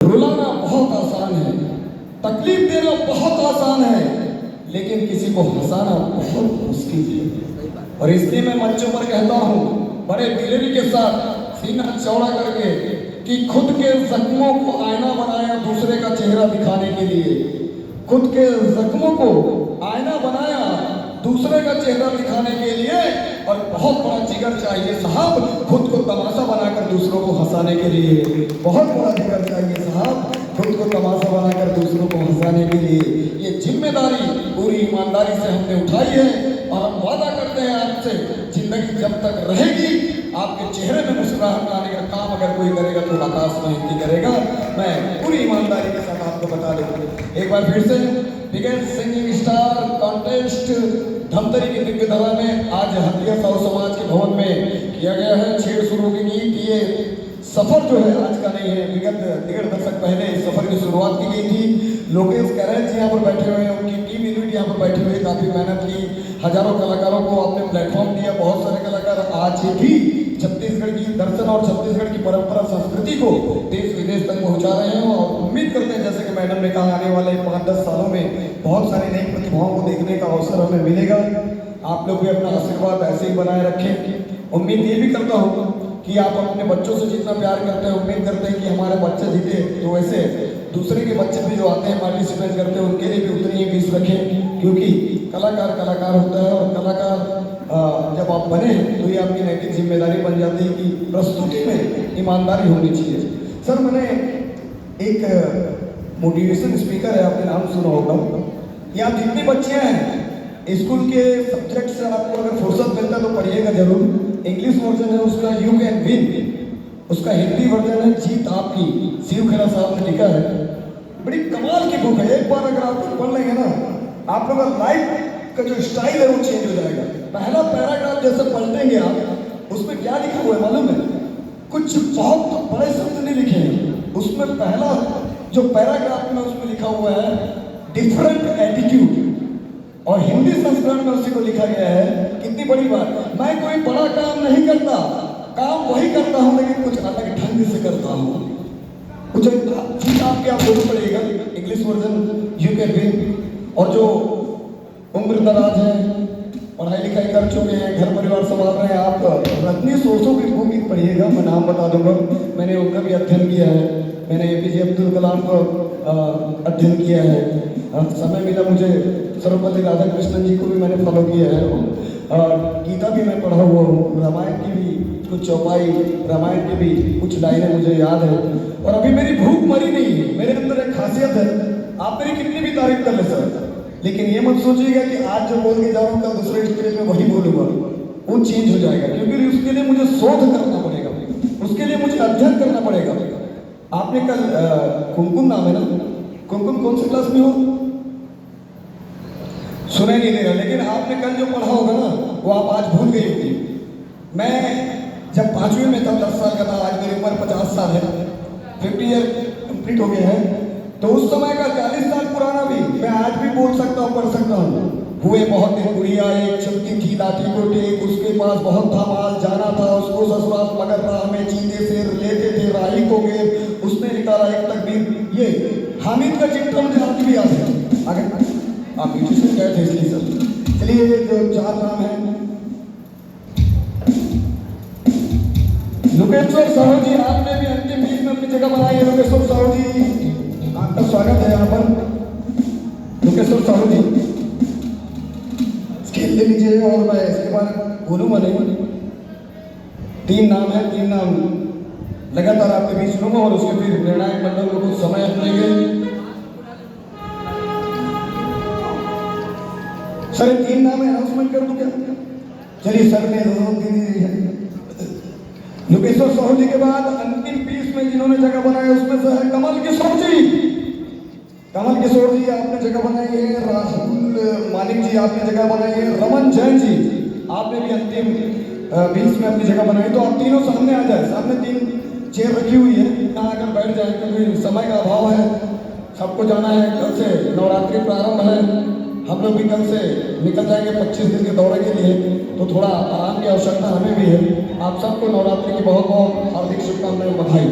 रुलाना बहुत आसान है, तकलीफ देना बहुत आसान है, लेकिन किसी को हंसाना बहुत मुश्किल है। और इसलिए मैं मंचों पर कहता हूँ बड़े दिलेरी के साथ, सीना चौड़ा करके, कि खुद के जख्मों को आईना बनाया दूसरे का चेहरा दिखाने के लिए। खुद के जख्मों को आईना बनाया दूसरे का चेहरा दिखाने के लिए। और बहुत बड़ा जिगर चाहिए साहब खुद को तमाशा बनाकर दूसरों को हंसाने के लिए। बहुत बड़ा जिगर चाहिए साहब खुद को तमाशा बनाकर दूसरों को हंसाने के लिए। ये जिम्मेदारी पूरी ईमानदारी से हमने उठाई है और हम वादा करते हैं आपसे, जिंदगी जब तक रहेगी आपके चेहरे में मुस्कुराहट लाने का काम अगर कोई करेगा तो आकाश में ही करेगा। मैं पूरी ईमानदारी के साथ आपको बता दूं। एक बार फिर से biggest singing star contest Dhamtari की दिव्य धरा में आज हथिया साहू समाज के भवन में किया गया है। छेड़ शुरू की गीत, ये सफर जो है आज का नहीं है, विगत 1.5 दशक पहले इस सफर की शुरुआत की गई थी। लोकेश कैरेज यहाँ पर बैठे हुए हैं, उनकी टीम यूनिट यहाँ पर बैठी हुई है, काफी मेहनत की, हजारों कलाकारों को आपने प्लेटफॉर्म दिया। बहुत सारे कलाकार आज भी छत्तीसगढ़ की दर्शन और छत्तीसगढ़ की परंपरा संस्कृति को देश विदेश तक पहुंचा रहे हैं। और उम्मीद करते हैं जैसे कि मैडम ने कहा आने वाले 5-10 सालों में बहुत सारी नई प्रतिभाओं को देखने का अवसर हमें मिलेगा। आप लोग भी अपना आशीर्वाद ऐसे ही बनाए रखें। उम्मीद ये भी करता हूँ कि आप अपने बच्चों से जितना प्यार करते हैं, उम्मीद करते हैं कि हमारे बच्चे जीते, तो वैसे दूसरे के बच्चे भी जो आते हैं पार्टिसिपेट करते हैं उनके लिए भी उतनी ही फीस रखें। क्योंकि कलाकार कलाकार होता है और कलाकार जब आप बने तो ये आपकी नैतिक जिम्मेदारी बन जाती है कि प्रस्तुति में ईमानदारी होनी चाहिए। सर मैंने एक मोटिवेशन स्पीकर है, आपने नाम सुना होगा। ये आप जितनी बच्चियाँ हैं स्कूल के सब्जेक्ट से आपको अगर फुर्सत मिलता है तो पढ़िएगा जरूर। इंग्लिश वर्जन है उसका यू कैन विन, उसका हिंदी वर्जन है जीत आपकी, शिव खेरा साहब ने लिखा है। बड़ी कमाल की बुक है, एक बार अगर आप पढ़ लेंगे ना आप लोग का लाइफ का जो स्टाइल है वो चेंज हो जाएगा। पहला पैराग्राफ जैसे पलटेंगे आप, उसमें क्या लिखा हुआ है मालूम है? कुछ बहुत बड़े शब्द नहीं लिखे हैं उसमें। पहला जो पैराग्राफ में उसमें लिखा हुआ है डिफरेंट एटीट्यूड, और हिंदी संस्करण में उसी को लिखा गया है। कितनी बड़ी बात, मैं कोई बड़ा काम नहीं करता, काम वही करता हूं लेकिन कुछ अलग ढंग से करता हूं। कुछ चीज आपके आप बोलना पड़ेगा। English version you can win. और जो उम्र दराज है, पढ़ाई लिखाई कर चुके हैं, घर परिवार संभाल रहे हैं, आप रजनी सोचो की बुक पढ़िएगा। मैं नाम बता दूंगा, मैंने उनका भी अध्ययन किया है। मैंने एपीजे अब्दुल कलाम को अध्ययन किया है। समय मिला मुझे सर्वपल्ली राधाकृष्णन जी को भी मैंने फॉलो किया है। गीता भी मैं पढ़ा हुआ हूँ, रामायण की भी कुछ चौपाई, रामायण की भी कुछ लाइनें मुझे याद है। और अभी मेरी भूख मरी नहीं है, मेरे अंदर एक खासियत है। आप मेरी कितनी भी तारीफ कर ले सर, लेकिन ये मत सोचिएगा कि आज जो बोल के जा रहा हूँ कल दूसरे स्टेज में वही बोलूंगा, वो चेंज हो जाएगा। क्योंकि उसके लिए मुझे शोध करना पड़ेगा, उसके लिए मुझे अध्ययन करना पड़ेगा। आपने कल कुमकुम नाम है ना, कुमकुम कौन सी क्लास में हो? सुना नहीं देगा, लेकिन आपने कल जो पढ़ा होगा ना वो आप आज भूल गई होगी। मैं जब 5वीं में था, 10 साल का था, आज मेरी उम्र 50 साल है, 50 ईयर कंप्लीट हो गए हैं। तो उस समय का 40 साल पुराना भी मैं आज भी बोल सकता हूँ, पढ़ सकता हूँ। हुए बहुत दिन बुढ़िया एक चलती थी लाठी को टेक, उसके पास बहुत था माल, जाना था उसको ससुराल, मगर राह में चीते से लेते थे राही को गेर, उसने निकाला एक तकबीर। ये हामिद का चिट्ठा मुझे आज भी याद है। आगे आप मीठी से गए थे इसलिए सर। चलिए जो 4 नाम है, लोकेश्वर साहू जी, आपने भी अंतिम बीच में अपनी जगह बनाई है। लोकेश्वर साहू जी आपका स्वागत है यहाँ पर। लोकेश्वर साहू जी खेल ले लीजिए और मैं इसके बाद बोलूंगा नहीं। 3 नाम है, 3 नाम लगातार आपके बीच लूंगा और उसके फिर निर्णायक मंडल को कुछ समय देंगे। सर 3 नाम है, अनाउंसमेंट कर दूं क्या? चलिए सर ने लोकेश्वर साहू जी के बाद अंतिम 20 में जिन्होंने जगह बनाई उसमें से है कमल किशोर जी। कमल किशोर जी आपने जगह बनाई है। राहुल मालिक जी आपने जगह बनाई है। रमन जैन जी आपने भी अंतिम 20 में अपनी जगह बनाई। तो आप तीनों सामने आ जाए, सामने 3 चेयर रखी हुई है, यहाँ आकर बैठ जाए क्योंकि समय का अभाव है, सबको जाना है। कल से नवरात्रि प्रारंभ है, हम लोग भी कल से निकल जाएंगे 25 दिन के दौरे के लिए, तो थोड़ा आराम की आवश्यकता हमें भी है। आप सबको नवरात्रि की बहुत बहुत हार्दिक शुभकामनाएं, बधाई।